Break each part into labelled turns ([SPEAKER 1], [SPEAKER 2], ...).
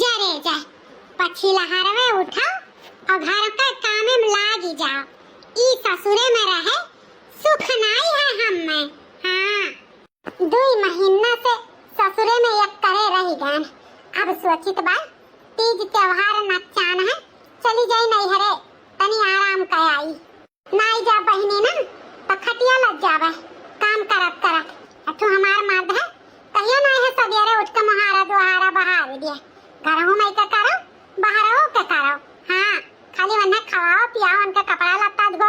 [SPEAKER 1] जरे जा पछी लहरवे उठाओ और घर का काम में लागी जाओ। ई ससुरे में रहे सुख नहीं है हम में। हाँ 2 महीना से ससुरे में एक करे रही गए। अब सोचित बा तीज त्योहार नचान है, चली जाई नहीं हरे तनी आराम कर आई। नाई जा बहिनी ना तो खटिया लग जावे काम करत करत। अठू हमार मर्द है कहियो नहीं है सवेरे उठ के मुहारा दुहारा बहार दिया। घरों में का करो बाहरों का करो। हाँ खाली वन्ने खवाओ पियाओ उनका कपड़ा लत्ता धो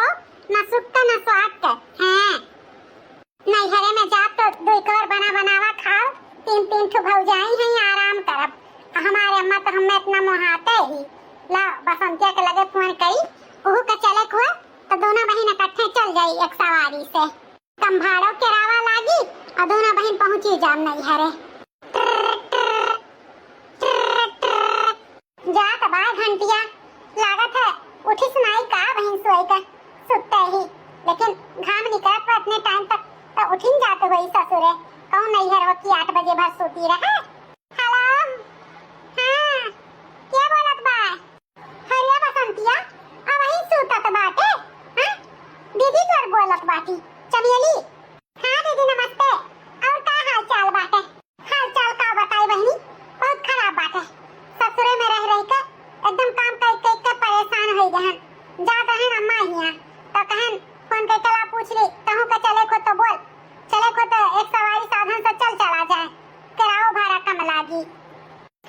[SPEAKER 1] न सुख का न स्वाद का। हाँ नहीं घरे में जा तो 2 कवर बना बनावा खाओ 3 ठो भौजाई हैं आराम करब। हमारे अम्मा तो हमें इतना मुहाते ही ला बसंतिया के लगे फोन करी ओहू का चले हुआ तो दोनों बहन इकट्ठे चल गई एक सवारी से। कम भाड़ों के रावा लागी और दोनों बहन पहुंची जाम नहीं हरे। जा तबा घंटिया लागत है उठी सुनाई का बहन सोई का सुते ही। लेकिन घाम निकलत पर इतने टाइम तक तो उठिन जाते हुई ससुरे कौन नहीं है की 8 बजे भर सोती रहे। हेलो हाँ क्या बोलत बा हरिया बसंतिया अब वही सुतत बाटे। हाँ दीदी तोर बोलत बाटी चमेली। हाँ दीदी नमस्ते और का हाल चाल बाटे। हाल चाल का बताई बहनी बहुत खराब बाटे। ससुरे में रह रही के एकदम काम कर के परेशान हो गहन। जा कहन अम्मा हिया तो कहन फोन के कला पूछ ली कहूं का चले को तो बोल चले को तो एक सवारी साधन से चल चला जाए किराओ भाड़ा कम लागी।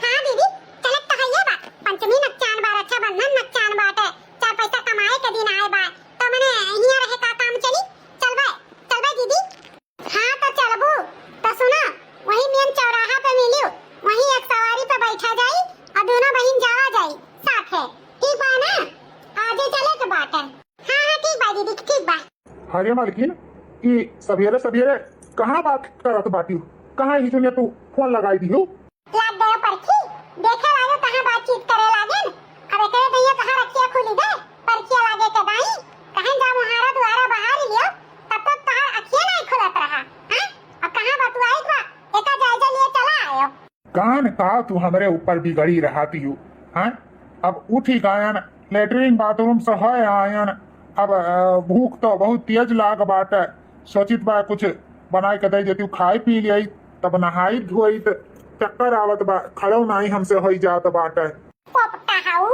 [SPEAKER 1] हाँ दीदी चलत तो है बा पंचमी नचान बा रक्षाबंधन नचान बाटे 4 पैसा कमाए के दिन आए बा तो मने हिया रहे का काम चली चलबे दीदी। हाँ तो चलबू तो सुना वही मेन चौराहा पे मिलियो वही एक सवारी पे बैठा जाई और दोनों बहन जावा जाई साथ है ठीक बा ना। आजे चले के बाटे। हाँ ठीक बा दीदी ठीक बा।
[SPEAKER 2] हरे मालकिन ई सवेरे सवेरे कहाँ बात करत बाटी कहाँ ही सुनिए तू फोन लगाई दी हो।
[SPEAKER 1] लाग गयो परखी देखे लागो कहाँ बातचीत करे लागे। अब एकरे भैया कहाँ रखिया खुली दे परखिया लागे के दाई कहाँ जा मुहारा द्वारा बाहर लियो तब तक तहार अखिया नहीं खुलत रहा। हां और कहाँ बतुआई बा एका जायजा लिए चला आयो।
[SPEAKER 2] कान का तू हमारे ऊपर बिगड़ी रहती हो। हाँ अब उठी गायन लेटरिन बाथरूम से है आयन। अब भूख तो बहुत तेज लाग बाटे सोचित बा कुछ बनाए के दे देती खाई पी लिया तब नहाई धोई चक्कर आवत बा खड़ो नहीं हमसे हो जात बाटे।
[SPEAKER 1] पोपटा हाउ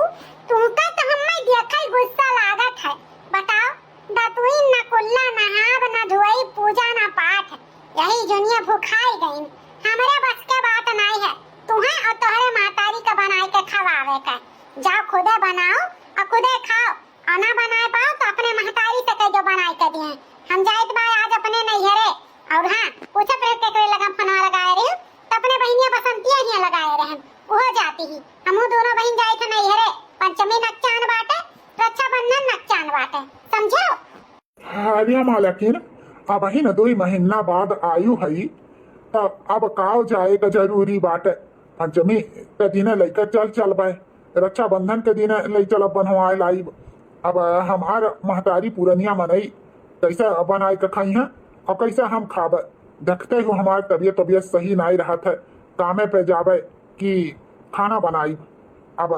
[SPEAKER 1] तुमका तो हम्मे देखई गुस्सा लागत है। बताओ दतुई न कुल्ला नहाब न धोई पूजा न पाठ यही दुनिया भूखाई गई। हमारे बस के बात नहीं है तुम्हें और तोहरे मातारी का बनाए के खवावे का। जाओ खुदे बनाओ और खुदे खाओ और ना बनाए पाओ तो अपने महतारी से कह जो बनाए के दिए। हम जाइत बा आज अपने नैहरे और हाँ पूछे प्रेत के लगा फोन लगाए रही तो अपने बहनिया बसंतिया ही लगाए रहे वो जाती ही हमहु दोनों बहन जाए थे नैहरे पंचमी नचान बाटे रक्षाबंधन नचान बाटे समझो।
[SPEAKER 2] हरिया मालकिन अब ही न 2 महीना बाद आयु है तो अब काव जाए का जरूरी बाटे। पंचमी के दिन लेकर चल बाय रक्षाबंधन के दिन ले चल बनवाए लाई। अब हमार महतारी पुरनिया मनई कैसे बनाए के खाई है और कैसे हम खाब देखते हो हमार तबीयत सही नहीं रहा था कामे पे जावे कि खाना बनाई। अब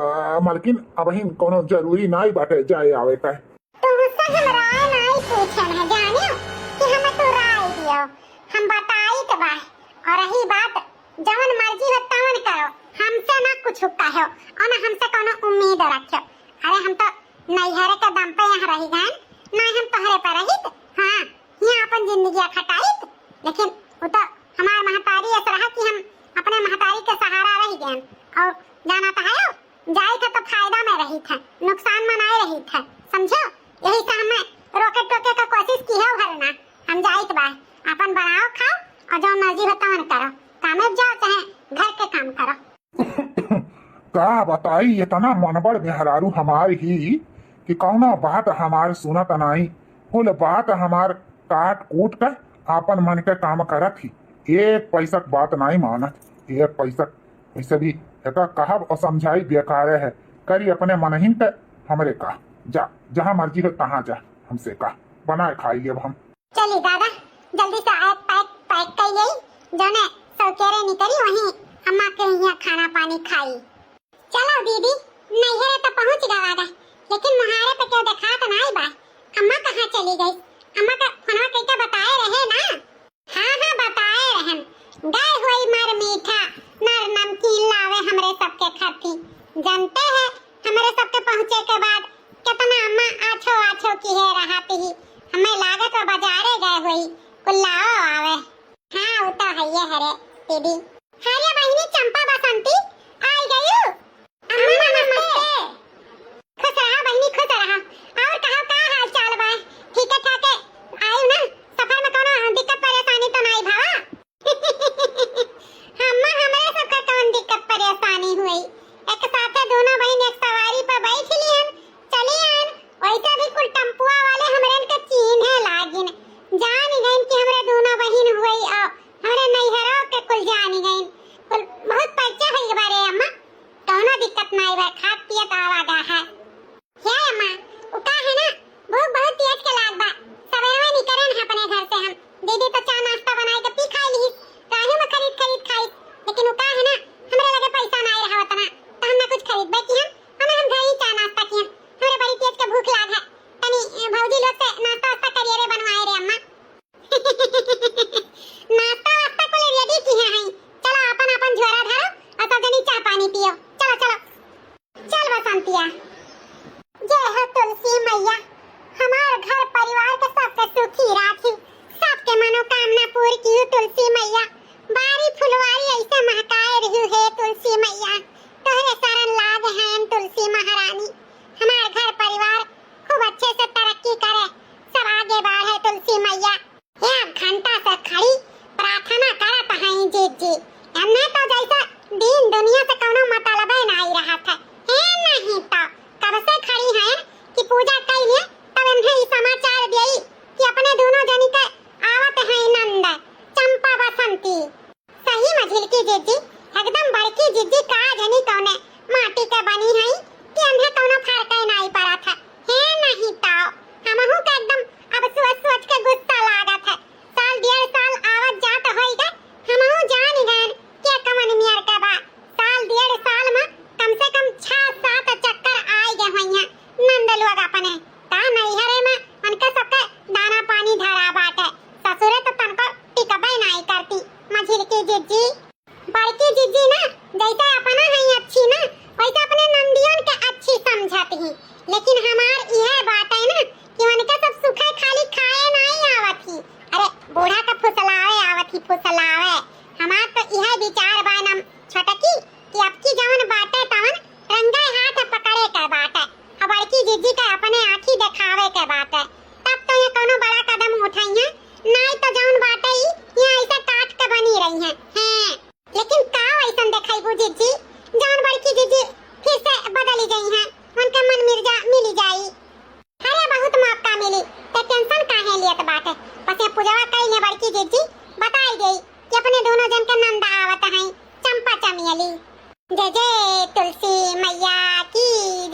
[SPEAKER 2] मालकिन अब ही कोनो जरूरी नहीं बाटे जाए आवे का।
[SPEAKER 1] तुमसे हम राय नहीं पूछन है जानियो कि हमें तो राय दियो हम बताई तो बा और रही बात जवन मर्जी हो तवन करो हमसे ना कुछ कहो और ना हमसे कोनो उम्मीद रखो। अरे हम तो नैहरे के दम पे यहाँ रही गए ना हम तोहरे पर रहित। हाँ यहाँ अपन जिंदगी खटाई लेकिन वो तो हमार महतारी ऐसा रहा कि हम अपने महतारी के सहारा रह गए और जाना तो है जाए थे तो फायदा में रही थे नुकसान में नहीं रही थे समझो। यही से हमें रोके टोके का कोशिश की है भरना हम जाइत बा अपन बनाओ खाओ और जो मर्जी हो तवन करो कामे जाओ चाहे घर के काम करो।
[SPEAKER 2] का बताई इतना मनबड़ मेहरारू हमार ही कि कौना बात हमार सुनत नहीं कुल बात हमार काट कूट कर आपन मन के काम करत ही 1 पैसा बात नहीं मानत 1 पैसा वैसे भी एक कहब और समझाई बेकार है करी अपने मन ही पे हमरे का जा जहाँ मर्जी हो तहाँ जा हमसे का बनाए खाई लेब हम।
[SPEAKER 1] चली दादा जल्दी से पैक करिए जो ने सौकेरे निकली वहीं अम्मा के यहाँ खाना पानी खाई। चलो दीदी नैहरे तो पहुंच गवागा, लेकिन मुहारे पे क्यों देखा तो नहीं बा। अम्मा कहाँ चली गई? अम्मा का फोनवा कइके बताए रहे ना? हाँ बताए रहन। गए हुई मर मीठा नर नमकीन लावे हमरे सबके खाती। जानते हैं हमरे सबके पहुंचे के बाद कितना अम्मा आछो आछो की है रहती ही। हमें लागत वो बाजारे गए हुई कुल्लाओ आवे। हाँ वो तो है ये हरे दीदी। हरे बहिनी चंपा बसंती आई गई। अम्मा नमस्ते। खुश रहा बहिनी खुश रहा। और कहो का हाल चाल बा? ठीक है ठाक आयु ना? सफर में कोनो दिक्कत परेशानी तो नहीं भावा? अम्मा हमरे सबका कौन दिक्कत परेशानी हुई? एक साथे दोनों बहन एक सवारी पर बैठ लियन चली आन। वैसे भी कुल टम्पुआ वाले हमरे के चीन है लागिन। जान गइन कि हमरे दोनों बहन हुई और हमरे नैहरों के कुल जान गइन। कुल बहुत परिचय है बारे अम्मा। कोनो दिक्कत नहीं बा, खात पियत आवागा है। क्या अम्मा वो का है ना भूख बहुत तेज के लाग बा। सवेरे में निकरन है अपने घर से हम। दीदी तो चाय नाश्ता बनाए के पी खाई ली। काहे में खरीद खाई, लेकिन वो का है ना हमरे लगे पैसा नहीं रहा उतना तो हम ना कुछ खरीद बे की हम घर ही चाय नाश्ता किया। हमरे बड़ी तेज के भूख लाग है। तनी भौजी लोग से नाश्ता वास्ता करिए रे बनवाए रे अम्मा। नाश्ता वास्ता को रेडी की है। चलो अपन अपन झोरा धरो और सब जनी चाय पानी पियो। चलो चलो चल बसंतिया। जय हो तुलसी मैया, हमारे घर परिवार के सबके सुखी राखी, सबके मनोकामना पूरी की हो तुलसी मैया। बारी फुलवारी ऐसे महकाए रही है तुलसी मैया। तोहरे शरण लाग हैं तुलसी महारानी। हमारे घर परिवार खूब अच्छे से तरक्की करे, सब आगे बढ़े तुलसी मैया। एक घंटा से खड़ी प्रार्थना करत हैं जी। हमने तो जैसा दिन दुनिया से कोनो मतलब ही नहीं रहा था। है नहीं तो कब से खड़ी हैं कि पूजा कर लिए तब इन्हें ये समाचार दिए कि अपने दोनों जनी के आवत हैं नंद चंपा बसंती। सही में झिलकी जीजी एकदम बड़की जीजी का जनी तोने माटी के बनी है कि इन्हें कोनो फर्क ही नहीं पड़ा था। है नहीं तो हमहु के एकदम अब सोच के गुस्सा लागत है। साल डेढ़ साल आवत जात होइगा हमहु जान गए कि कमन मियर के बा। साल डेढ़ साल में कम से कम 6-7 चक्कर आए गए होइया नंद लोग अपने। ता नैहरे में उनके सबके दाना पानी धरा बाटे। ससुरे तो तनको टिकबे नहीं करती। मझिलकी जीजी बड़की जीजी ना जैसे अपना है अच्छी ना वैसे अपने नंदियों के अच्छी समझती ही। लेकिन हमार यह बात है ना कि उनके सब सुखे खाली खाए नहीं आवत ही। अरे बूढ़ा का फुसलावे आवत ही फुसलावे। हमार तो यह विचार बा नम छटकी कि अब की जवन बाटे तवन रंगे हाथ पकड़े के बाटे। अब बड़की जीजी का अपने आँखी दिखावे के बाटे। तब तो ये कोनो बड़ा कदम उठाई है, नहीं तो जवन बाटे ही ये ऐसे काट के बनी रही है। लेकिन का ऐसा दिखाई बु जीजी जवन बड़की जीजी फिर से बदली गई है। उनके मन मिर्जा मिली जाई। अरे बहुत मौका मिली तो टेंशन काहे लियत बाटे। बस ये पूजवा कइने बड़की जीजी बताई गई कि अपने दोनों जन के नंद आवत हैं चंपा चमेली। जय जय तुलसी मैया की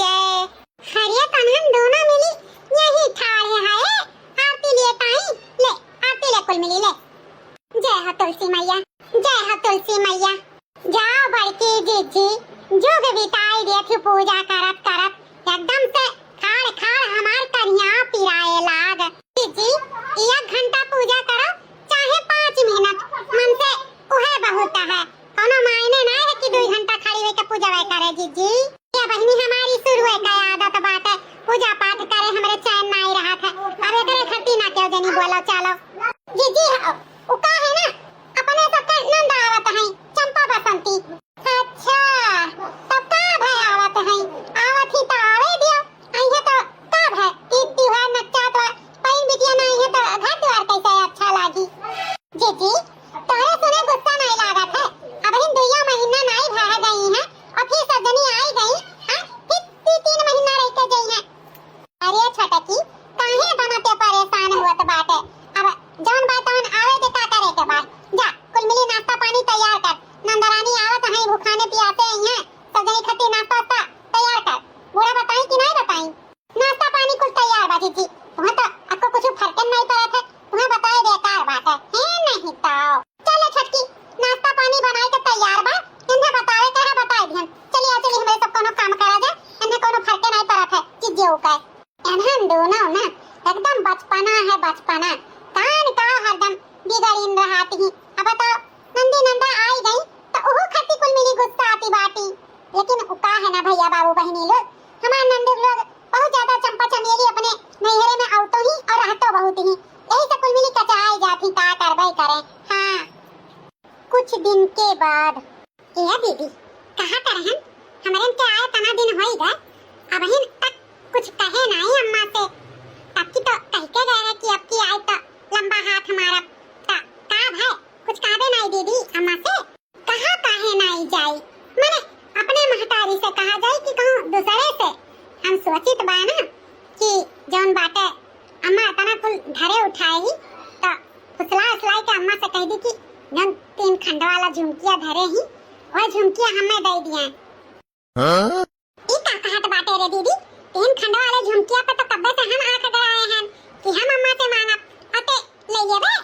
[SPEAKER 1] जय। हरिया तनहन दोनों मिली यही ठाड़े है आरती लिए ताई ले आरती ले कुल मिली ले। जय हो तुलसी मैया, जय हो तुलसी मैया। जाओ बड़की जीजी जुग बिताई दे थी पूजा करत करत एकदम से खाड़ खाड़ हमार कन्या पिराए लाग। जीजी 1 घंटा पूजा करो चाहे 5 मिनट मन से उहे बहुत है। कोनो मायने नहीं है कि 2 घंटा खड़ी होके पूजा करे जीजी। ये बहनी हमारी शुरू है का आदत बात है पूजा पाठ करे हमरे चैन नहीं रहा था। अब एकरे खट्टी ना क्यों जनी बोलो चलो जीजी। ओ का है ना अपने सबके नंद आवत हैं चंपा बसंती। अच्छा तब कब है आवत हैं? आवत ही तो आवे दियो। आइए तो कब है ईद त्योहार नच्चा तो पैन बिटिया नहीं है तो घर द्वार कैसे अच्छा लागी। जीजी तोरे सुने गुस्सा नहीं लागत है। अब इन 2 महीना नहीं भा गई है और फिर सजनी आई गई हां फिर 3 महीना रह के गई है। अरे छटकी काहे बनाते परेशान हुआ बाटे। अब जौन बात आवे के का करे के बाद जा कुल मिली नाश्ता पानी तैयार कर। नंदरानी आवत है भूखाने प्यासे बचपना कान का हरदम बिगड़ीन रहती ही। अब बताओ नंदी नंदा आई गई तो ओहो खती कुल मिली गुस्सा आती बाटी। लेकिन का है ना भैया बाबू बहनी लोग, हमारे नंदू लोग बहुत ज्यादा चंपा चमेली अपने नैहरे में आवतो ही और रहतो बहुत ही, यही से कुल मिली कचाई जाती का करबई करे। हाँ कुछ दिन के बाद ये दीदी कहाँ कर हैं हमारे के आए तना दिन होई गए, अब ही तक कुछ कहे नहीं अम्मा से। तब की तो कह के गए हैं कि अब की आई तो लंबा हाथ हमारा का है, कुछ काबे नहीं दीदी अम्मा से। कहाँ काहे नहीं जाई, मैंने अपने महतारी से कहा जाए कि कहूँ दूसरे से। हम सोचित बा ना कि जौन बाटे अम्मा तना कुल धरे उठाए ही तो फुसला उसलाई के अम्मा से कह दी कि जौन 3 खंड वाला झुमकिया धरे ही वह झुमकिया हमें दे दिए। ई का कहत बाटे रे दीदी, 3 खंड वाले झुमकिया पे तो कब्बे से हम आके गए हैं कि हम अम्मा से मांगब अते ले लेबे।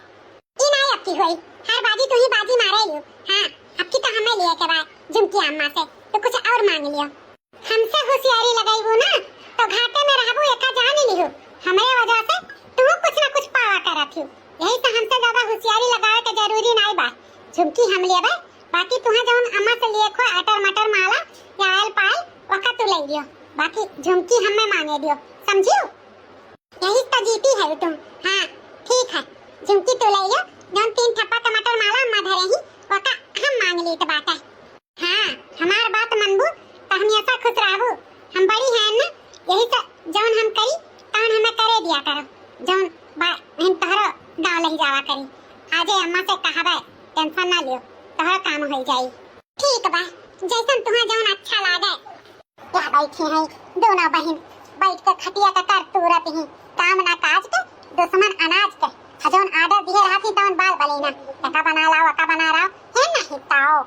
[SPEAKER 1] ई नहीं अब की होई, हर बाजी तू ही बाजी मारे लियो। हां अब की तो हमें लिए के बाद झुमकिया अम्मा से तो कुछ और मांग लियो। हमसे होशियारी लगाईबू ना तो घाटे में रहबू एका जान लियो, हमरे वजह से तू कुछ ना कुछ पावा करत हो। यही तो हमसे ज्यादा होशियारी लगावे के जरूरी नहीं बा। झुमकी हम लेबे, बाकी तुहा जौन अम्मा से लिए खो अटर मटर माला या आयल पायल वका तू ले लियो, बाकी झुमकी हमें मांगे दियो, समझियो? यही तो जीती है तुम। हाँ ठीक है, झुमकी तू ले लियो, जौन 3 ठप्पा टमाटर माला अम्मा धरे ही वका हम मांग ली तो बात है। हाँ हमार बात मनबू तो हम ऐसा खुश रहबू, हम बड़ी हैं ना, यही तो जौन हम करी तौन हमें करे दिया करो, जौन हम तोहरो गाँव ले जावा करी। आजे अम्मा से कहबे टेंशन ना लियो, तोहर काम हो जाई। ठीक बा, जैसन तुहा जौन अच्छा लागे। या बैठी है दोनों बहन बैठ के खटिया का कर तुरत ही काम ना काज के दुश्मन अनाज के जौन आदर दिए रहती तौन बाल बलेना एका बना लाओ एका बना रहा है ना हिताओ।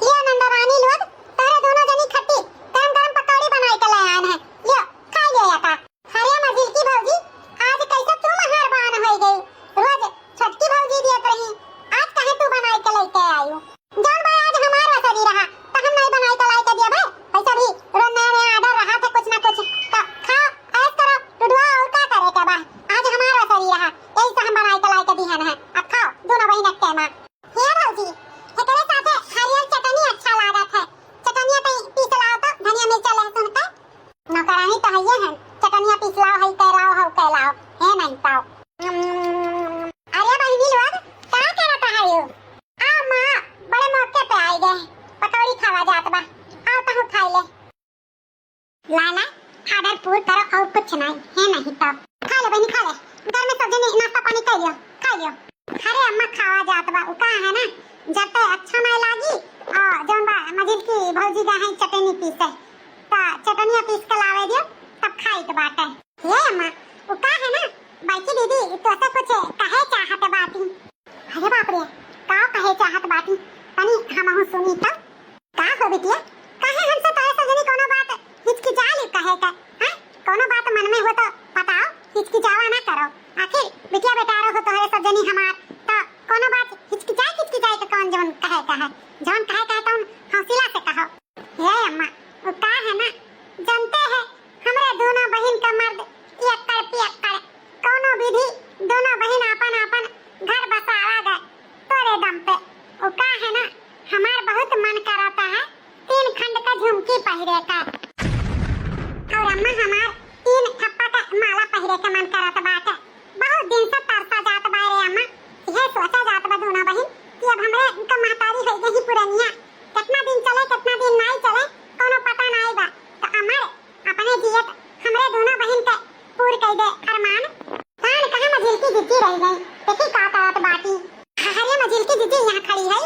[SPEAKER 1] ये नंदरानी लोग तारे दोनों जनी खट्टी गरम गरम पकौड़ी बनाई के ले आए हैं, यो खा लियो एका। अरे मजिल की भौजी आज कैसे तू मेहरबान हो गई, रोज छोटकी भौजी दियत रही, आज कहे तू बनाई के लेके आयू। जौन भाई आज हमारा सरी रहा तो हम नहीं बनाई के लाके दिया भाई, पैसा भी रोज नया आर्डर रहा था कुछ ना कुछ तो खाओ ऐस करो टुडवा और का करे के बा। आज हमारा सरी रहा यही से हम बनाई के लाके दिहन है, अब खाओ दोनों बहन के मां। हे भौजी एकरे साथे हरियर चटनी अच्छा लागत है, चटनिया पे पीस लाओ तो धनिया मिर्च लहसुन का नौकरानी तो हइए है, चटनिया पीस लाओ हई कराओ हौ कहलाओ है नहीं पाओ। अरे बहनी लोग क्या करत है यो? आ मां बड़े मौके पे आई गए, पकौड़ी खावा जात बा, आओ तहु खाई ले। लाला आर्डर पूर करो और कुछ नहीं है नहीं तो खा ले बहनी खा ले, घर में सब जने नाश्ता पानी कर लियो खा लियो। अरे अम्मा खावा जात बा उका है ना, जब तक अच्छा नहीं लागी और जौन बा मजिद की भौजी गा है चटनी पीसे तो चटनिया पीस के लावे दियो तब खाई तो बात है। ये अम्मा उका है ना बाकी दीदी तो ऐसा कुछ कहे चाहत बाती। अरे बाप रे का कहे चाहत बाती तनी हमहु सुनी तो का हो बिटिया, काहे हमसे तो ऐसा जनी कोनो बात हिचकिचा ले कहे का। हां कोनो बात मन में हो तो बताओ, हिचकिचावा ना करो, आखिर बिटिया बेटारो हो तोहरे सब जनी हमार तो कोनो बात हिचकिचाए के कौन जौन कहे तो हौसला से कहो। ये अम्मा वो का है ना जानते हैं हमरे दोनों बहन का मर्द एकड़ पियक्कड़ कोनो विधि दोनों बहन अपन अपन घर बसावा गए तोरे दम पे। वो का है ना हमार बहुत मन कराता है 3 खंड का झुमकी पहरे का और अम्मा हमार 3 ठप्पा का माला पहरे का मन कराता बात है। बहुत दिन से तरसा जात बा रे अम्मा, ये सोचा जात बा दोनों बहन कि अब हमरे इनका महतारी हो गई पुरानिया, कितना दिन चले कितना दिन नहीं चले कोनो पता नहीं बा, तो हमारे अपने जियत हमरे दोनों बहन के पूर कर दे अरमान। कान कहां मजिल की जिद्दी रह गई, देखी का करत बाटी। हरिया मजिल की जिद्दी यहां खड़ी है,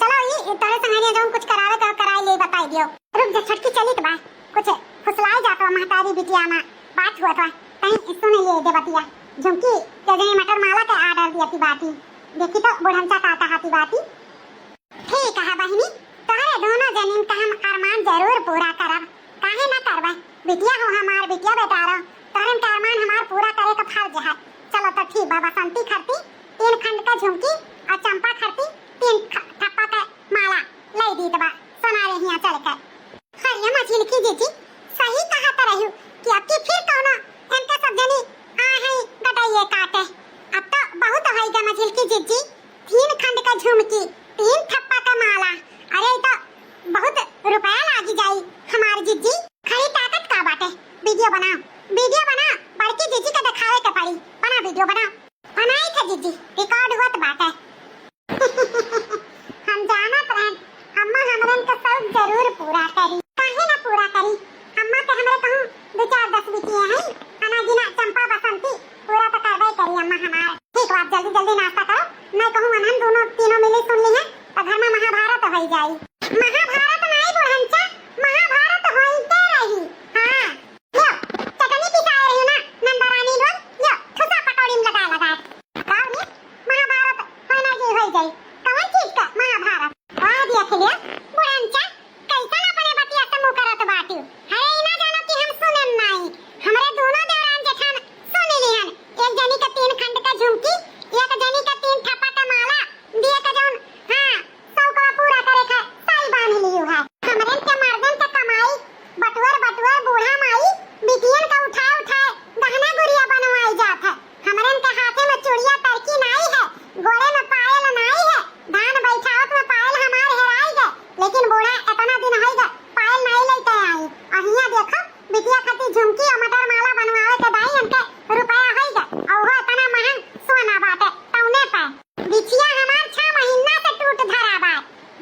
[SPEAKER 1] चलो ये तोरे संगरिया जो कुछ करावे तो कराई ले बताई दियो। रुक जा छटकी चली तो बा कुछ फुसलाई जातो महतारी बिटिया में बात हुआ था कहीं सुन ले दे बतिया। झुमकी तेजनी मटर माला के आर्डर दिया थी बाती, देखी तो बुढ़मचा काटा हाथी बाती। ठीक है बहनी तोहरे दोनों जनीन का हम अरमान जरूर पूरा करब, काहे ना करबे, बिटिया हो हमार बिटिया बेटारो तोहरे का अरमान हमार पूरा करे का फर्ज है। चलो तो ठीक बा, बसंती खरती 3 खंड का झुमकी और चंपा खरती 3 ठप्पा का माला ले दी दबा सोना रे हिया चल कर। हरिया मछली की जीजी सही कहा तो रहू कि अब की फिर कोनो इनका सब जनी आ है गटाइए काटे जिज्जी खरी ताकत का बाटे वीडियो बनाओ बड़की जिज्जी का दिखावे के पड़ी बना वीडियो बनाई था जिज्जी रिकॉर्ड हुआ बाटे हम जानत रहन अम्मा हमरन का सब जरूर पूरा करी काहे ना पूरा करी अम्मा के हमरे कहूं 2-4-10 बिटिया हैं अनागिना चंपा बसंती पूरा तो करबे करी अम्मा हमार ठीक बात जल्दी नाश्ता करो मैं कहूं अनहन दोनों तीनों मिली सुन ली है तो घर में महाभारत हो जाई महाभारत नहीं बुढ़नचा महाभारत होइते रही हां यो चटनी पिसाए रही ना नंदरानी लोग यो ठुसा पकौड़ी में लगा गाँव में महाभारत होना जी हो जाई कौन चीज का महाभारत आ दिया खलिया बुढ़नचा कैसा ना अपने बतिया से मुंह करत बाटी है ना जानो कि हम सुनन नहीं हमरे दोनों देवरान जेठान सुन लिहन एक जनी का 3 खंड का झुमकी एक जनी का 3 ठप्पा का माला दिए का जौन हां सौ का पूरा करे का साई बांध लियो है हमरे के मर्दन के कमाई बटुअर बूढ़ा माई बिटियन का उठाए गहना गुड़िया बनवाई जात है हमरे के हाथे में चूड़िया तरकी नहीं है गोड़े में पायल नहीं है धान बैठावत में पायल हमार हेराई गए लेकिन बूढ़ा इतना दिन होई गए पायल नहीं लेते आई और हिया देखो बिटिया खाती झुमकी और मटर माला बनवावे के दाई हमके रुपया होई गए और वो इतना महंग सोना बाटे तौने पे बिछिया हमार 6 महीना से टूट धरा बा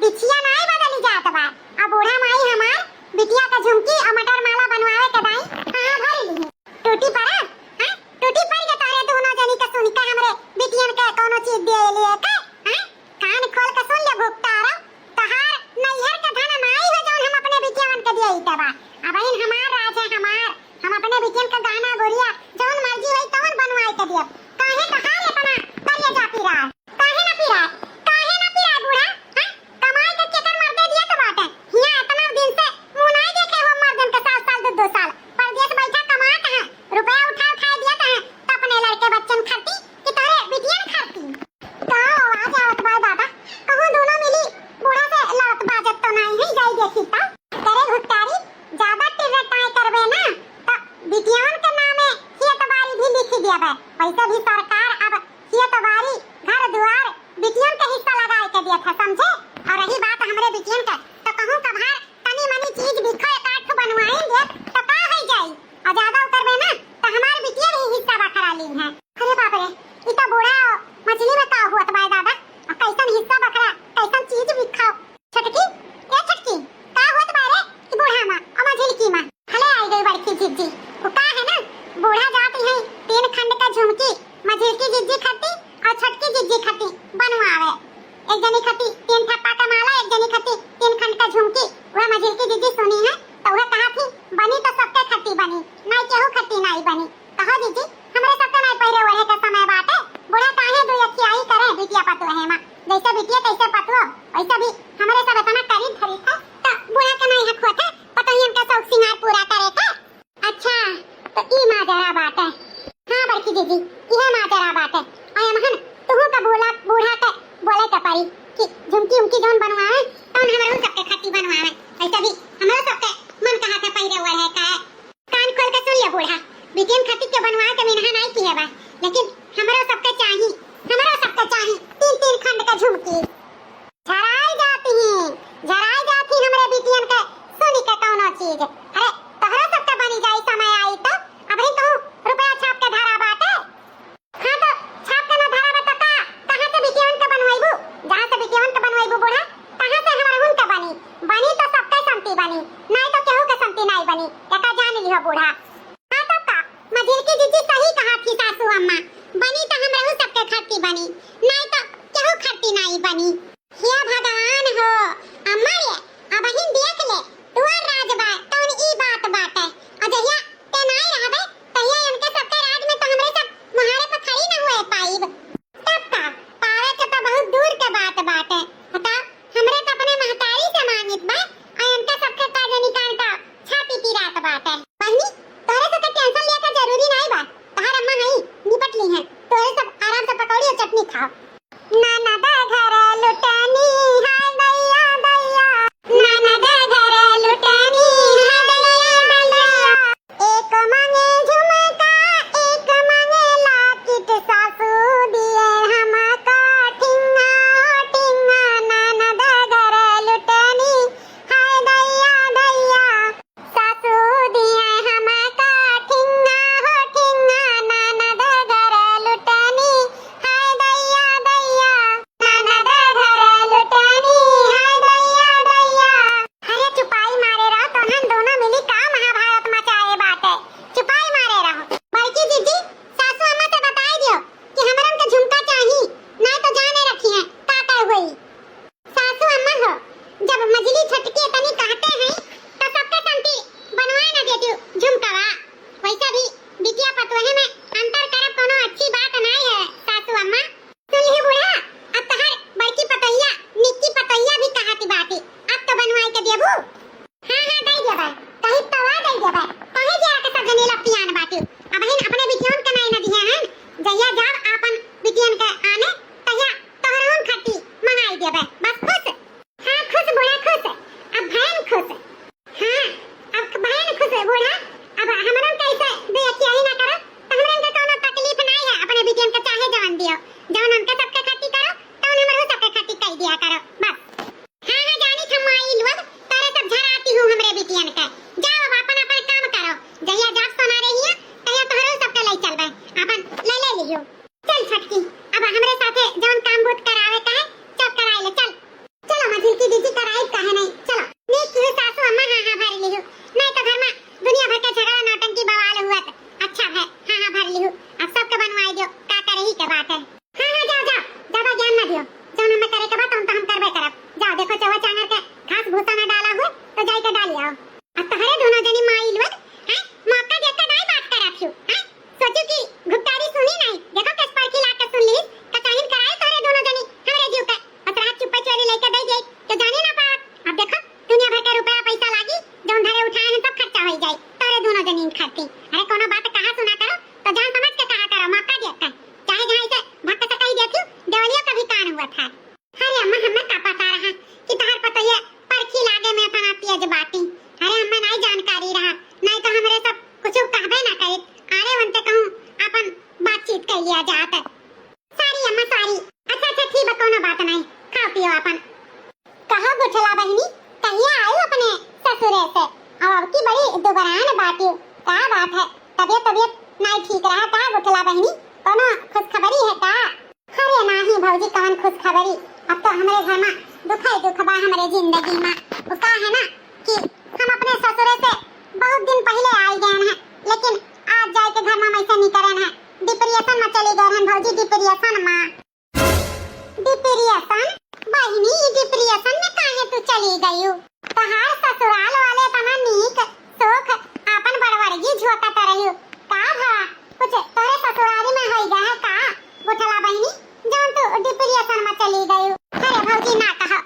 [SPEAKER 1] बिछिया नहीं बदली जात बा अब बूढ़ा माई हमार बिटिया का झुमकी और मटर माला बनवावे के दाई कहां भरी ली टूटी पड़ा हां टूटी पड़ गए तारे दोनों जनी का सुन के हमरे बिटियन के कोनो चीज दे लिए का हां कान खोल के सुन ले भुगतारा तहार नैहर का धन नाई है जौन हम अपने बिटियन के दिए तबा अब इन हमार राज है हमार हम अपने बिटियन का गहना गुड़िया जौन मर्जी होई तौन बनवाई के दिए काहे तहार इतना तलिया जा पीरा काहे ना पीरा बूढ़ा हां कमाई के केकर मर्दे दिए तो बाटे हिया इतना दिन से मुंह नहीं देखे हो मर्दन के साल 2 साल परदेश बैठा कमात है रुपया उठा दिया है तो अपने लड़के बच्चन खाती कि तारे बिटियन खाती तो आवाज आवत बा दादा कहूं दोनों मिली बूढ़ा से लौट बाजत तो नहीं है जाई देखी ता तेरे भुट्टारी ज्यादा टिरटाई करबे ना तो बिटियन के नामे खेतबारी भी लिख दिया बे वैसे भी सरकार अब खेतबारी घर द्वार बिटियन के हिस्सा लगाए के दिया था समझे और रही बात हमरे बिटियन का तो कहूं कभार तनी मनी चीज दिखो काठ बनवाएंगे तो का हो जाई और ज्यादा उतरबे ना तो हमार बिटियन ही हिस्सा बखरा ली है अरे बाप रे ई तो बूढ़ा मछली में का हुआ तो भाई दादा और कैसन हिस्सा बखरा कैसन चीज बिखाओ छटकी का हुआ तो बारे कि बूढ़ा मां और मछली की मां हले आई गई बड़की जिज्जी वो का है ना बूढ़ा जाती है 3 खंड का झुमकी मझली की जिज्जी खाती और छटकी जिज्जी खाती बनवावे एक जनी खाती 3 ठप्पा का माला एक जनी खाती 3 खंड का झुमकी वह मझली की जिज्जी सुनी है तो वह कहा थी बनी तो सबके खाती बनी नहीं केहू खाती नहीं बनी कहो जिज्जी हमरे सबके नहीं पहरे हुए के समय बात है बूढ़ा काहे दो यखियाई करे बिटिया पतु है मां जैसे बिटिया कैसे पतु वैसे भी हमरे सब इतना करीब धरी था तो बूढ़ा का नहीं हक होता पतोहियन का शौक सिंगार पूरा करे था अच्छा तो ई माजरा बात है हां बड़की दीदी यह माजरा बात है आय महन तुहू का बूढ़ा के बोले का पड़ी कि झुमकी उनकी जोन बनवावे तौन हमरो सबके खाती बनवावे ऐसा भी हमरो सबके मन कहा था पहिरे हुआ है का कान खोल के सुन ले बूढ़ा बिटियन खाती के बनवा के मिनहा नहीं की है बा लेकिन हमरो सबके चाहिए 3 खंड का झुमकी झराई जाती हमरे बिटियन के सुनी के कोनो चीज अरे तोहरा सबके बनी जाई समय आई तो अब ही कहूं रुपया छाप के धरा बाटे हां तो छाप के ना धरा बता का कहां से बिटियन के बनवाइबू जहां से बिटियन के बनवाइबू बूढ़ा कहां से हमरा हुन के बनी तो सबके संती बनी नहीं तो केहू के संती नहीं बनी एका जान लियो बूढ़ा हां तो का मझिल की जिज्जी सही कहा थी सासू अम्मा बनी तो हमरा हु सबके खाती बनी नहीं तो केहू खाती नहीं बनी हे भगवान हो अम्मा ये अब ही देख ले तुअर राज बा तौन ई बात बाटे अजहिया ते नहीं रहबे तहिया इनके सबके राज में तो हमरे सब मुहारे पर खड़ी न हुए पाइब तब का पावे के तो बहुत दूर के बात बाटे बता हमरे तो अपने महतारी से मांगित बा और इनके सबके काजे निकाल का छाती पीरात बाटे बहनी तोरे से टेंशन ले के जरूरी नहीं बा तहार अम्मा हई निपट ली है तोरे सब आराम से पकौड़ी और चटनी खाओ नाना दा घर लुटानी हाय दैया नाना दा घर लुटानी बूढ़ा अब हमरन कैसे बेचिया ही ना करो तो हमरन का कोनो तकलीफ नहीं है अपने बिटियन का चाहे जवन दियो जवन उनके सबके खाती करो तो हमरे सबके खाती कह दिया करो बस हां जानी थमाई लोग तारे सब झराती हूं हमरे बिटियन का जाओ अपन अपन काम करो जहिया जात सुना रही है तहिया तोहरो सबके ले चलबे अपन ले लियो चल छटकी अब हमरे साथे जवन काम बुत करावे का है सब कराई ले चल चलो मझिल की दीदी कराई काहे नहीं चलो नीक की सासू अम्मा हां भर लियो नहीं तो घर में दुनिया भर के झगड़ा नौटंकी बवाल हुआ था अच्छा है हां भर लियो अब सबके बनवाई दो का करे ही के बात है हां जाओ जाओ ज्यादा ज्ञान ना दियो जवन हमें करे के बात हम तो हम करबे करब जाओ देखो चवा चांगर के घास भूसा में डाला हुआ तो जाई के डाली आओ अब तहरे दोनों जनी माई लोग हैं मौका देकर नहीं बात करा थी हैं सोचो कि गुप्तारी सुनी नहीं देखो किस पर की लाके सुन ली कचाहिन कराए तोरे दोनों जनी हमरे जीव के और रात चुप्पे चोरी लेके दे गई तो जाने ना पावत अब देखो दुनिया भर के रुपया पैसा लागी जोन धरे उठाए हैं सब खर्चा हो जाए तोरे दोनों जनी खाती अरे कोनो बात कहा सुना करो तो जान समझ के कहा करो मौका देकर चाहे जहां से भक्त से कही देती देवलिया का भी कान हुआ था अरे अम्मा हमें का पता रहा कि तहर पता ये परखी लागे में तना तेज बाटी अरे हमें नहीं जानकारी रहा नहीं तो हमरे सब कुछ कहबे ना करे आरे वंते कहूं अपन बातचीत कर लिया जात सारी अम्मा सारी अच्छा ठीक है कोनो बात नहीं खाओ पियो अपन कहा गुठला बहनी कहिया आयो अपने ससुरे से अब की बड़ी दुबरान बाटी का बात है तबियत नहीं ठीक रहा का गुठला बहनी कोनो खुशखबरी है का अरे नहीं भौजी कौन खुशखबरी अब तो हमारे घर में दुख ही दुख बा हमारे जिंदगी में वो का है ना कि हम अपने ससुरे से बहुत दिन पहले आई गए हैं लेकिन आज जाए के घर में ऐसा नहीं करन है डिप्रेशन में चली गए हैं भौजी डिप्रेशन बहनी डिप्रेशन में काहे तू चली गई तहार ससुराल वाले तना नीक सुख अपन बड़वड़गी झोकत रही का भा कुछ तोरे ससुराली में होई गया है का गुठला बहनी जौन तू डिप्रेशन में चली गई अरे भौजी ना कहो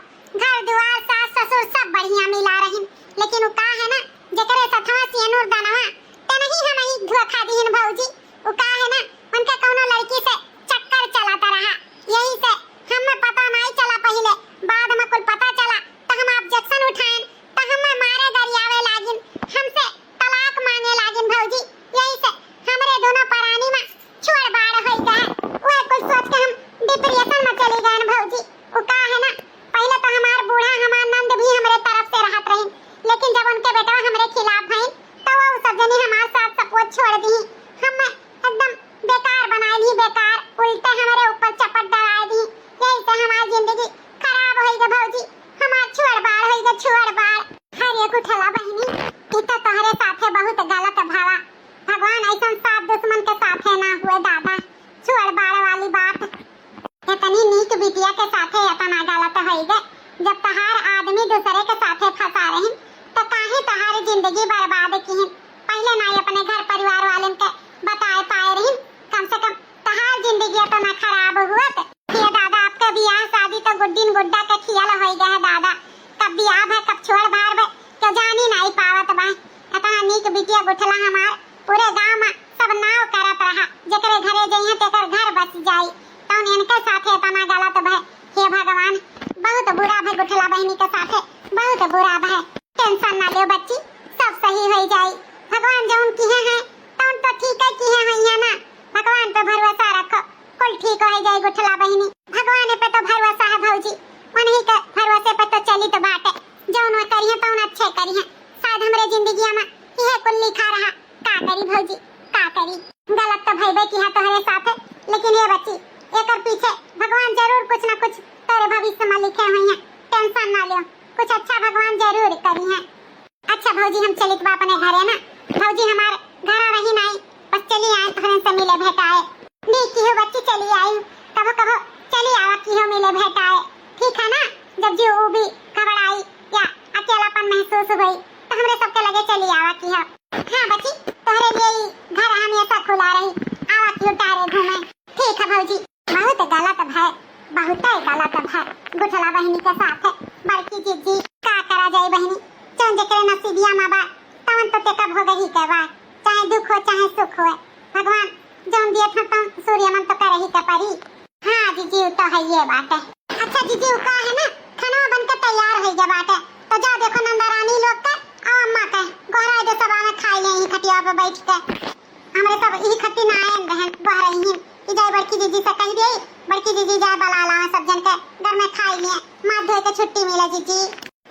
[SPEAKER 1] घर द्वार सास ससुर सब बढ़िया मिला रही लेकिन वो का है ना जेकरे सथवा सियनूर दनवा त नहीं हम ही धोखा दीन भौजी वो का है ना उनके कोनो लड़की से चक्कर चलाता रहा यही से हमें पता नहीं चला पहले बाद में कुल पता चला तो हम ऑब्जेक्शन उठाएं तो हमें मारे गरियावे लागिन हमसे तलाक मांगे लागिन भौजी यही से हमरे दोनों परानी में छोड़ बाड़ हो गए वो कुछ सोच के हम डिप्रेशन में चली गए भौजी वो का है ना पहले तो हमार बूढ़ा हमार नंद भी हमरे तरफ से रहत रही लेकिन जब उनके बेटा हमरे खिलाफ भई तो वो सब जनी हमार साथ सपोर्ट छोड़ दी हम एकदम बेकार बना ली बेकार उल्टे हमारे ऊपर चपट डरा दी यही से हमारी जिंदगी खराब हो गई भौजी हमार छोड़ बाड़ हो गई छोड़ बाड़ हरे गुठला बहनी ई तो तोहरे साथे बहुत गलत भावा भगवान ऐसा साथ दुश्मन के साथे ना हुए दादा छोड़ बाड़ वाली बात इतनी नीक बिटिया के साथे इतना गलत होई गए जब तहार आदमी दूसरे के साथे फंसा रहे तो काहे तहारी जिंदगी बर्बाद की है पहले ना अपने घर परिवार वाले के बताए पाए रही कम से कम तहार जिंदगी तो ना खराब हुआ ये दादा आपका ब्याह शादी तो गुड्डीन गुड्डा के खियाल हो गया है दादा कब ब्याह है कब छोड़ भार है तो जानी नहीं पावत बा इतना नीक बिटिया गुठला हमार पूरे गांव में सब नाव करत रहा जेकरे घरे जइहे तेकर घर बच जाई तो इनके साथे इतना गलत भय हे भगवान बहुत बुरा भय गुठला बहनी के साथे बहुत बुरा भय टेंशन ना ले बच्ची सब सही हो जाई भगवान जौन किए हैं तौन तो ठीक है किए हैं ना भगवान पे भरोसा रखो कुल ठीक हो जाए गुठला बहनी भगवान पे तो भरोसा है भौजी उन्हीं के भरोसे पे तो चली तो बात है जौन वो करिए तौन अच्छे करिए शायद हमरे जिंदगी में यह कुल लिखा रहा का करी भौजी का करी गलत तो भइबे की है तोहरे साथे लेकिन ये बच्ची एकर पीछे भगवान जरूर कुछ ना कुछ तेरे भविष्य में लिखे हुए हैं टेंशन ना लियो कुछ अच्छा भगवान जरूर करी है अच्छा भौजी हम चलित बा अपने घरे ना भौजी हमार घर रही नहीं बस चली आए तोहरे से मिले भेटाए नीक की हो बच्ची चली आई कबो कबो चली आवा की हो मिले भेटाए ठीक है ना जब जो भी खबर आई या अकेलापन महसूस हुई तो हमरे सबके लगे चली आवा की हो हां बच्ची तोहरे लिए घर हमेशा खुला रही आवा की उतारे घूमे ठीक है भौजी बहुत गलत भय बहुत गलत भय गुठला बहनी के साथ बड़की जीजी का करा जाए बहनी चंद के नसीबिया में बा तवन तो टेका भोग ही के बा चाहे दुख हो चाहे सुख हो भगवान जौन दिए था तो सूर्यमन तो कर ही के परी हां जीजी तो है ये बात है अच्छा जीजी का है ना खाना बनकर तैयार हो गया बात है तो जा देखो नंदरानी लोग का और अम्मा का गोहरा दे सब में खाई पे बैठ के हमरे सब यही खत्ती ना आए बहन बह रही हैं कि जाए बड़की दीदी से कह दे बड़की दीदी जाए बला ला सब जन के घर में खाई लिए माथ धोए के छुट्टी मिले जीजी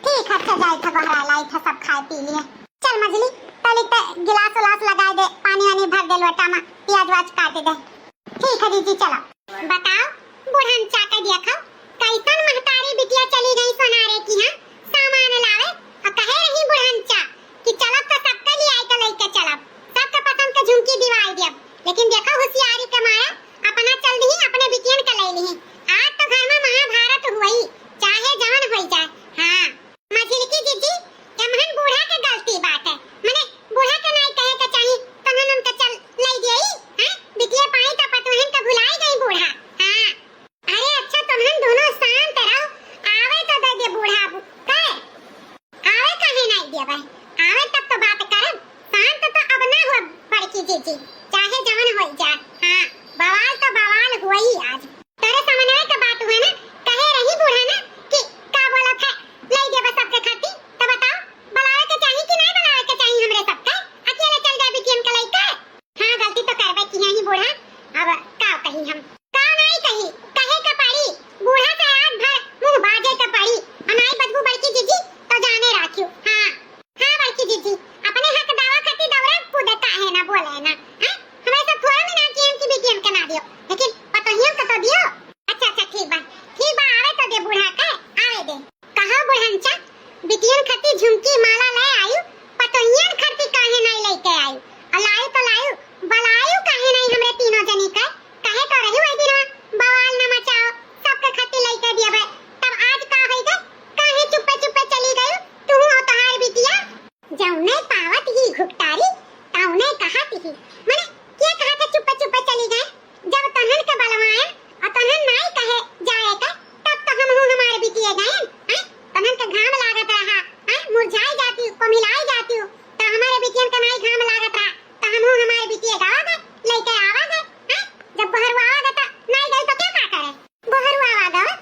[SPEAKER 1] ठीक है अच्छा जाए था बहरा लाई था सब खाए पी लिए चल मजली तली ते गिलास उलास लगा दे पानी वानी भर दे लोटा में प्याज वाज काट दे ठीक है दीदी चलो बताओ बुढ़न चाका दिया खाओ कैसन महतारी बिटिया चली गई सोनारे की हां सामान लावे और कहे रही बुढ़न चा कि चलब तो सबके लिए आई तो लेके चलब सबके पसंद के झुमकी दिवाई दियब लेकिन देखो होशियारी के मारा अपना चल दी अपने बिटियन के ले ली आज तो घर में महाभारत हुई चाहे जान होई जाए हां मझिल की जीजी एमहन बूढ़ा के गलती बात है माने बूढ़ा के नहीं कहे के चाहिए तनन उनके चल ले दियई हां बिटिया पाई तो पतवहन के भुलाई गई बूढ़ा हां अरे अच्छा तुमहन दोनों शांत रहो आवे तो दे दे बूढ़ा कहे आवे कहे नहीं दिया भाई आवे तब तो बात करब शांत तो अब ना हो बड़की जीजी चाहे जवन हो जाए हां बवाल तो बवाल हुई आज तेरे समन्वय के बात हुए ना कहे रही बूढ़ा ना कि का बोला था ले दे बस सबके खाती तो बताओ बुलावे के चाहिए कि नहीं बुलावे के चाहिए हमरे सबके अकेले चल जाए बिटियन के लेके हां गलती तो करबे की नहीं बूढ़ा अब का कही हम का नहीं कही कहे के पड़ी बूढ़ा से रात भर मुंह बाजे के पड़ी अनाई बदबू बड़की जीजी तो जाने राखियो हां हां बड़की जीजी अपने हक दावा खाती दौरा कूदे काहे ना बोले ना हां हमें सब थोड़ा में ना कि हम की बिटियन के ना दियो लेकिन पतोहियन के तो दियो अच्छा अच्छा ठीक बा आवे तो दे बूढ़ा के आवे दे कहा बुढ़नचा बिटियन खाती झुमकी माला ले आयु पतोहियन खाती काहे नहीं लेके आयु अलायु तो लायु बलायु काहे नहीं हमरे तीनों जनी के कहे तो रही वही दिन बवाल न मचाओ सबके खाती लेके दिया भाई तब आज का होई गए काहे चुप्पे चुप्पे चली गई तू और तहार बिटिया जौने पावत ही घुकतारी तौने कहत ही माने के कहा था चुप्पे चुप्पे चली गए जब तनहन के बलवाए और तनहन नहीं कहे जाए का तब तो हम हमारे बिटिया गए हैं तनहन के घाम लागत रहा हैं मुरझाई जाती को मिलाई जाती तो हमारे बिटियन का नहीं घाम लागत रहा तो हम हमारे बिटिया गावा गए लेके आवा गए हैं जब बहरवा आवा तो नहीं गई तो क्या करे बहरवा आवा गए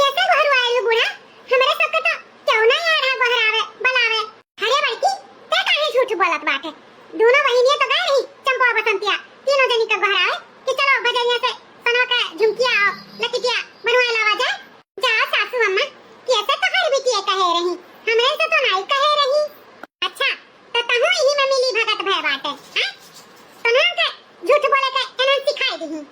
[SPEAKER 1] कैसे बहरवा आयु बूढ़ा हमरे सबके तो क्यों नहीं आ रहा बहरावे बुलावे अरे बड़की ते काहे झूठ बोलत बाटे दोनों बहनियां तो गए रही चंपा बसंतिया तीनों जनी का बहरावे कि चलो बजरिया से सनो के झुमकिया लटिकिया बनवाए लावा जाए जा सासू अम्मा कैसे तो हर बिटिया कहे रही हमरे से तो नहीं कहे रही अच्छा तो तहु ही में मिली भगत भय बाटे हैं तनहन के झूठ बोले के एनन सिखाई दी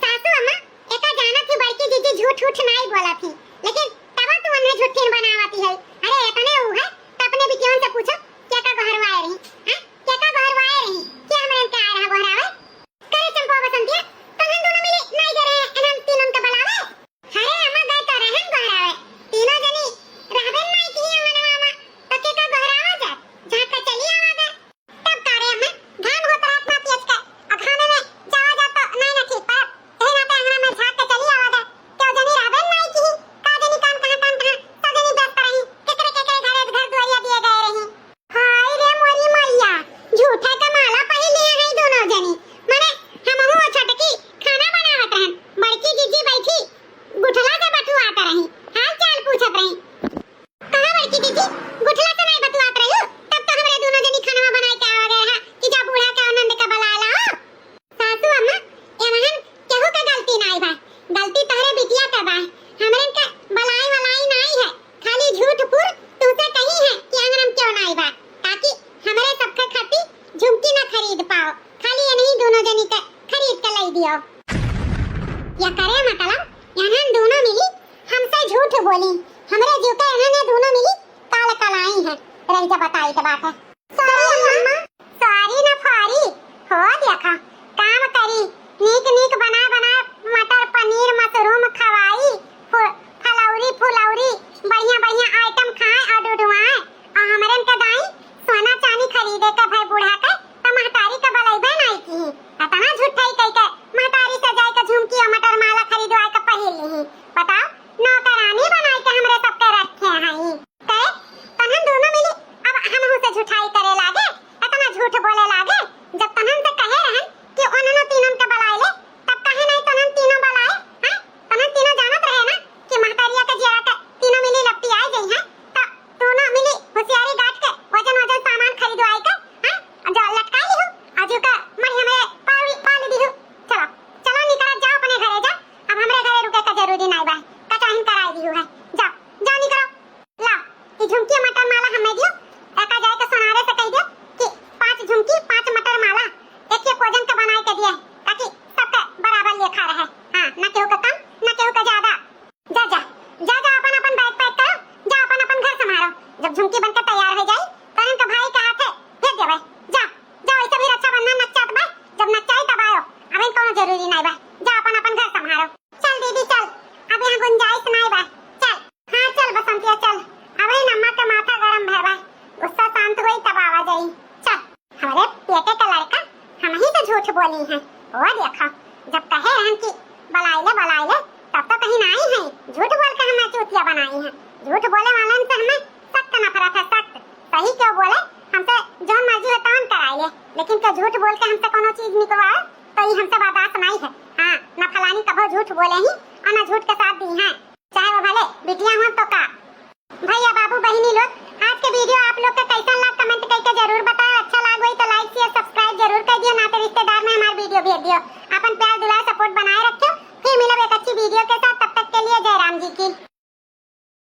[SPEAKER 1] सासू अम्मा एका जानत थी बड़की दीदी झूठ झूठ नहीं बोला थी लेकिन तब तू उन्हें झूठीन बनावती है अरे इतने ऊ है तो अपने बिटियन से पूछो क्या का घरवाए रही हैं क्या का घरवाए रही क्या हमरे के आ रहा बहरावे करे चंपा बसंतिया तहन दोनों मिली नहीं गए रहे एनन तीनों के बुलावे अरे अम्मा गए तो रहन बहरावे तीनों जनी रहबे नहीं की हमनवा में तो के का बहरावा जा झाका चली आवा गए तब करे अम्मा घाम होत रात में पियच के और खाने में जावा जा तो नहीं ना ठीक पर एना पे अंगना में झाका चली आवा गए क्यों जनी रहबे नहीं की का जनी काम कहां सब जनी व्यस्त रही केकरे घरे घर दुआरिया दिए गए रही हाय रे मोरी मैया झूठा का माला पहले है दोनों जनी माने हम हो छटकी खाना बनावत रहन बड़की जीजी बैठी गुठला से बटुआत रही हाल चाल पूछत रही कहां बड़की जीजी गुठला से नहीं बटुआत रही तब तो हमरे दोनों जनी खाना बनाए के आवा गए हां कि जा बूढ़ा के आनंद का बुला लाओ सासू अम्मा एमहन केहू का गलती नहीं बा गलती तहरे बिटिया का बा हमरे के बलाई वलाई नहीं है खाली झूठ पुर तुसे कही है कि अंगरम क्यों नहीं बा ताकि हमरे सबके खाती झुमकी ना खरीद पाओ खाली ये नहीं दोनों जनी के खरीद के लाई दियो या करे मतलब यहन दोनों मिली हमसे झूठ बोली हमरे जीव के यहन दोनों मिली काल कलाई है रही जा बताई के बात है सॉरी अम्मा सॉरी ना फारी हो देखा काम करी नीक बना बना मटर पनीर मशरूम खवाई फलौरी फुलौरी बढ़िया आइटम खाए और डुडुआए और हमरन के दाई सोना चांदी खरीदे के भाई बूढ़ा के तो महतारी के बलैबे नहीं की इतना झूठाई कह के महतारी से जाए के झुमकी और मटर माला खरीदवाए के पहिल ली बताओ नौकरानी बनाए के हमरे सबके रखे हैं कहे तनहन दोनों मिली अब हम से झूठाई करे लागे इतना झूठ बोले लागे जब तनहन से कहे रहन कि उन्होंने तीनों के बुलाए ले तब हमारे बेटे का लड़का हम ही तो झूठ बोली हैं। वो देखो जब कहे रहन कि बलाइले तब तो कहीं ना आई है, झूठ बोल के हमें चूतिया बनाई है। झूठ बोले वाले से हमें सख्त नफरत है, सख्त। सही क्यों बोले, हमसे जो मर्जी है तौन कराइए, लेकिन क्या झूठ बोल के हमसे कोनो चीज निकलवाए तो ये हमसे बर्दाश्त नहीं है। हाँ, न फलानी कभो झूठ बोले ही और न झूठ के साथ दी हैं, चाहे वो भले बिटिया हो तो का। भैया बाबू बहिनी लोग, आज के वीडियो आप लोग का कैसा लगा कमेंट करके जरूर